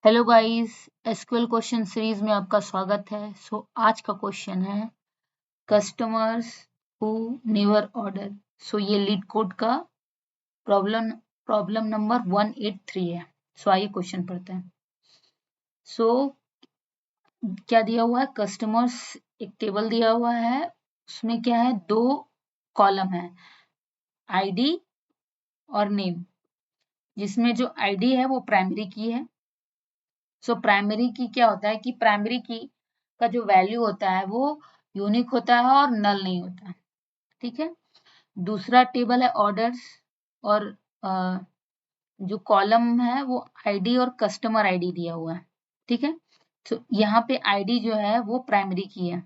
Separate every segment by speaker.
Speaker 1: Hello guys, SQL question series में आपका स्वागत है। आज का क्वेश्चन है कस्टमर्स हु नेवर ऑर्डर। ये लीड कोड का प्रॉब्लम प्रॉब्लम नंबर 183 है। आइए क्वेश्चन पढ़ते हैं। क्या दिया हुआ है? कस्टमर्स एक टेबल दिया हुआ है, उसमें क्या है, 2 कॉलम है, आईडी और नेम, जिसमें जो आईडी है वो प्राइमरी की है। प्राइमरी की क्या होता है कि प्राइमरी की का जो वैल्यू होता है वो यूनिक होता है और नल नहीं होता। ठीक है। दूसरा टेबल है ऑर्डर्स, और जो कॉलम है वो आईडी और कस्टमर आईडी दिया हुआ है। ठीक है। यहाँ पे आईडी जो है वो प्राइमरी की है।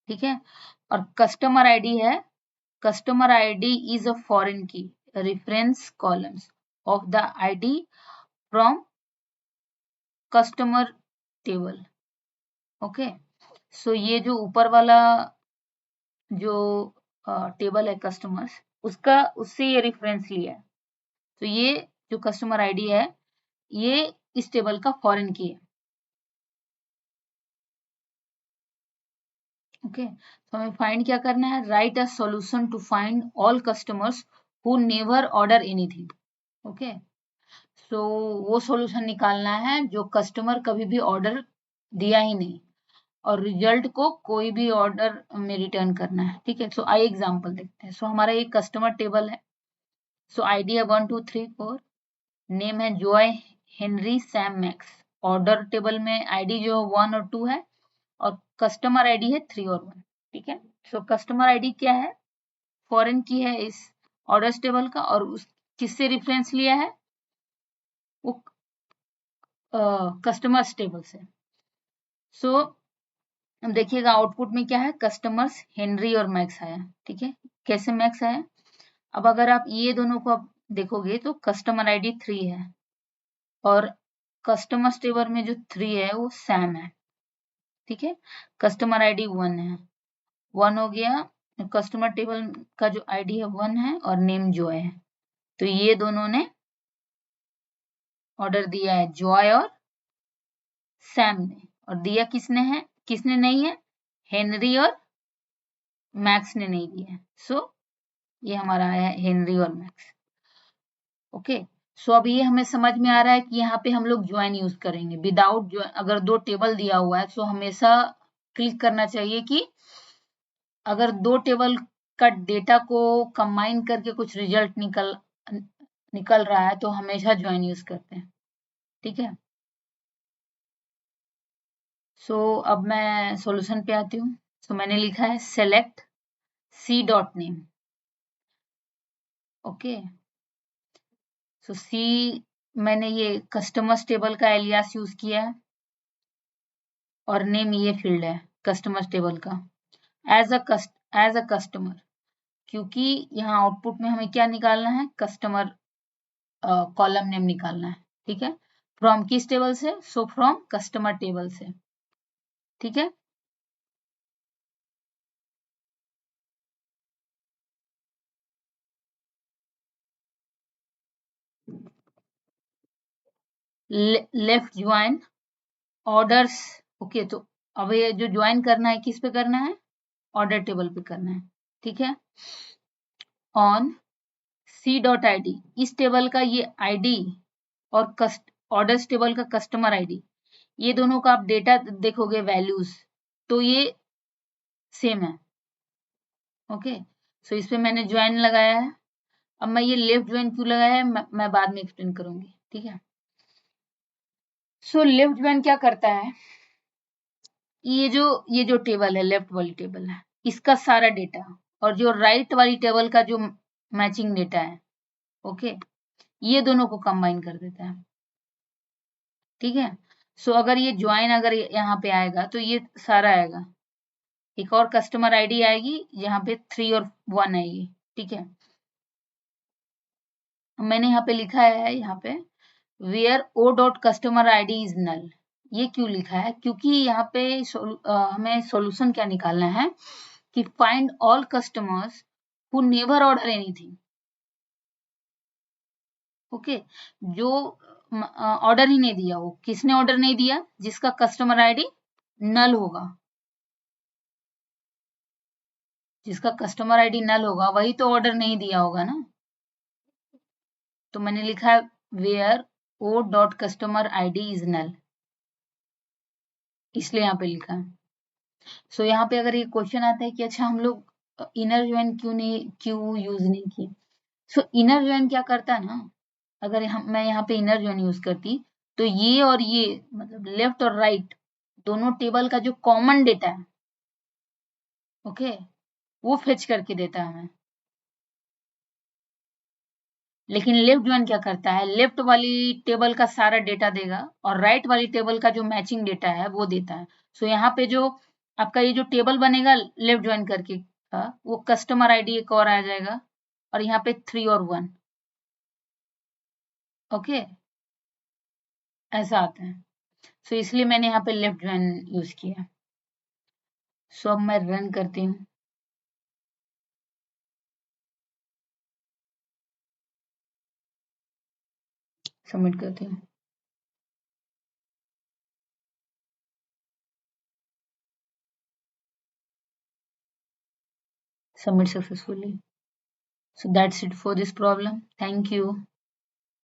Speaker 1: ठीक है। और कस्टमर आईडी है, customer ID is a foreign key reference columns of the ID from customer table. Okay. ये जो ऊपर वाला जो टेबल है कस्टमर्स, उससे ये रेफरेंस लिया है। ये जो कस्टमर आईडी है ये इस टेबल का फॉरेन की है। ओके। हमें फाइंड क्या करना है? Right a solution to find all customers who never order anything. Okay. वो सॉल्यूशन निकालना है जो कस्टमर कभी भी ऑर्डर दिया ही नहीं, और रिजल्ट को कोई भी ऑर्डर में रिटर्न करना है। ठीक है। आइए एग्जांपल देखते हैं। हमारा एक कस्टमर टेबल है। आईडी है 1 2 3 4, नेम है Joy, Henry, Sam, max. Order table में आईडी जो 1 और 2 है, और कस्टमर आईडी है 3 और 1। ठीक है। कस्टमर आईडी क्या है? फॉरेन की है इस ऑर्डर्स टेबल का, और उस किससे रेफरेंस लिया है? वो कस्टमर्स टेबल से। अब देखिएगा आउटपुट में क्या है, कस्टमर्स हेनरी और मैक्स आया। ठीक है। कैसे मैक्स आया? अब अगर आप ये दोनों को आप देखोगे तो कस्टमर आईडी 3 है, और कस्टमर्स टेबल में जो 3 है वो सैम है। ठीक है। कस्टमर आईडी 1 है, 1 हो गया। कस्टमर टेबल का जो आईडी है 1 है, और नेम जॉय है। तो ये दोनों ने ऑर्डर दिया है, जॉय और सैम ने। और दिया किसने है, किसने नहीं है? हेनरी और मैक्स ने नहीं दिया है। ये हमारा आया हेनरी और मैक्स। ओके। अब ये हमें समझ में आ रहा है कि यहाँ पे हम लोग ज्वाइन यूज करेंगे विदाउट ज्वाइन। अगर 2 टेबल दिया हुआ है तो हमेशा क्लिक करना चाहिए कि अगर 2 टेबल का डेटा को कंबाइन करके कुछ रिजल्ट निकल रहा है तो हमेशा ज्वाइन यूज करते हैं। ठीक है। अब मैं सॉल्यूशन पे आती हूँ। मैंने लिखा है select C dot name. Okay. C, मैंने ये कस्टमर्स टेबल का एलियास यूज किया है, और नेम ये फील्ड है कस्टमर्स टेबल का, एज अ कस्टमर, क्योंकि यहाँ आउटपुट में हमें क्या निकालना है? कस्टमर कॉलम नेम निकालना है। ठीक है। फ्रॉम किस टेबल से? फ्रॉम कस्टमर टेबल से। ठीक है। Left join orders. ओके। तो अब ये जो ज्वाइन करना है किस पे करना है? ऑर्डर टेबल पे करना है। ठीक है। On C dot I D, इस टेबल का ये आईडी और ऑर्डर्स टेबल का कस्टमर आईडी, ये दोनों का आप डेटा देखोगे वैल्यूज, तो ये सेम है। ओके। इस पे मैंने ज्वाइन लगाया है। अब मैं ये लेफ्ट ज्वाइन क्यों लगाया है मैं बाद में एक्सप्लेन करूंगी। ठीक है। लेफ्ट ज्वाइन क्या करता है? ये जो टेबल है, लेफ्ट वाली टेबल है, इसका सारा डेटा, और जो राइट वाली टेबल का जो मैचिंग डेटा है, ओके, ये दोनों को कंबाइन कर देता है। ठीक है। अगर ये ज्वाइन अगर यहाँ पे आएगा तो ये सारा आएगा। एक और कस्टमर आईडी आएगी यहाँ पे 3 और 1 आएगी। ठीक है। मैंने यहाँ पे लिखा है, यहाँ पे where O dot customer ID is null. ये क्यों लिखा है? क्योंकि यहाँ पे हमें सॉल्यूशन क्या निकालना है कि find all customers who never order anything. Okay. जो ऑर्डर ही नहीं दिया। वो किसने ऑर्डर नहीं दिया? जिसका कस्टमर आईडी नल होगा, जिसका कस्टमर आईडी नल होगा वही तो ऑर्डर नहीं दिया होगा ना। तो मैंने लिखा है where O dot customer ID is null, इसलिए यहाँ पे लिखा है। सो यहाँ पे अगर ये क्वेश्चन आता है कि अच्छा हम लोग इनर ज्वाइन क्यों यूज नहीं किए। सो इनर ज्वाइन क्या करता है ना, अगर मैं यहाँ पे इनर ज्वाइन यूज करती तो ये और ये मतलब लेफ्ट और राइट दोनों टेबल का जो कॉमन डेटा है, ओके, वो फेच करके देता है हमें। लेकिन लेफ्ट ज्वाइन क्या करता है, लेफ्ट वाली टेबल का सारा डेटा देगा और राइट वाली टेबल का जो मैचिंग डेटा है वो देता है। सो यहाँ पे जो आपका ये जो टेबल बनेगा लेफ्ट ज्वाइन करके का, वो कस्टमर आईडी एक और आ जाएगा और यहाँ पे 3 और 1, ओके, ऐसा आता है। सो इसलिए मैंने यहाँ पे लेफ्ट ज्वाइन यूज किया। सो अब मैं रन करती हूँ, सबमिट करती हूँ। Submit successfully. So that's it for this problem. Thank you.